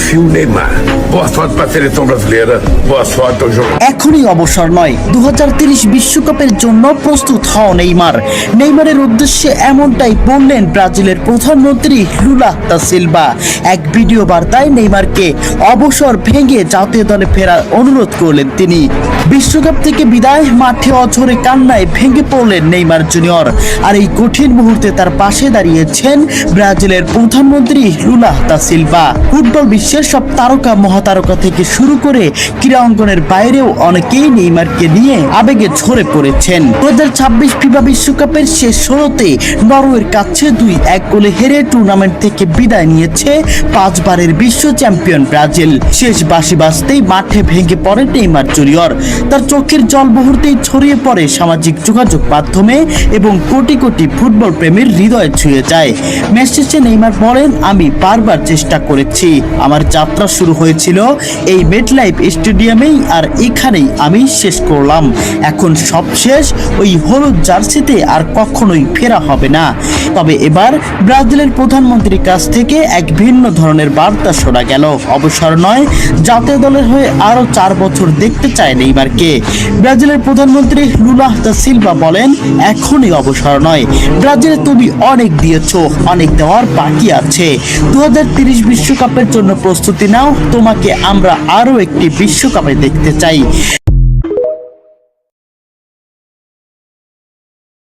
perfil Neymar. Boa sorte pra seleção brasileira. Boa sorte ao jogo. এখনই অবসর নয়, 2030 বিশ্বকাপের জন্য প্রস্তুত হও নেইমার। নেইমারের উদ্দেশ্যে এমনটাই বললেন ব্রাজিলের প্রধানমন্ত্রী লুলা দা সিলভা। এক ভিডিও বার্তায় নেইমারকে অবসর ভেঙে জাতীয় দলে ফেরার অনুরোধ করলেন তিনি। বিশ্বকাপ থেকে বিদায়, মাঠে অঝরে কান্নায় ভেঙে পড়লেন নেইমার জুনিয়র। আর এই কঠিন মুহূর্তে তার পাশে দাঁড়িয়েছেন ব্রাজিলের প্রধানমন্ত্রী লুলা দা সিলভা। ফুটবল বিশ্বের সব তারকা মহাতারকা থেকে শুরু করে ক্রীড়া অঙ্গনের বাইরেও অনেকেই নেইমারকে নিয়ে আবেগে ঝরে পড়েছেন। 2026 ফিফা বিশ্বকাপের শেষ 16তে নরওয়ের কাছে 2-1 গোলে হেরে টুর্নামেন্ট থেকে বিদায় নিয়েছে 5 বারের বিশ্ব চ্যাম্পিয়ন ব্রাজিল। শেষ বাঁশি বাজতেই মাঠে ভেঙে পড়ে নেইমার জুনিয়র। তার চোখের জল মুহূর্তেই ছড়িয়ে পড়ে সামাজিক যোগাযোগ মাধ্যমে এবং কোটি কোটি ফুটবল প্রেমীর হৃদয় ছুঁয়ে যায়। ম্যাচ শেষে নেইমার বলেন, আমি বারবার চেষ্টা করেছি। আমার যাত্রা শুরু হয়েছিল এই মেটলাইফ স্টেডিয়ামেই, আর এখানেই আমি শেষ করলাম। এখন সব শেষ। ওই হলুদ জার্সিতে আর কখনোই ফেরা হবে না। তবে এবার ব্রাজিলের প্রধানমন্ত্রীর কাছ থেকে এক ভিন্ন ধরনের বার্তা শোনা গেল। অবসর নয়, জাতীয় দলের হয়ে আরো 4 বছর দেখতে চায় নেইমারকে। ব্রাজিলের প্রধানমন্ত্রী লুলা দা সিলভা বলেন, এখনই অবসর নয়, ব্রাজিলে তুমি অনেক দিয়েছো, অনেক দেওয়ার বাকি আছে। 2030 বিশ্বকাপের জন্য প্রস্তুতি নাও, তোমাকে আমরা আরো একটি বিশ্বকাপে দেখতে চাই।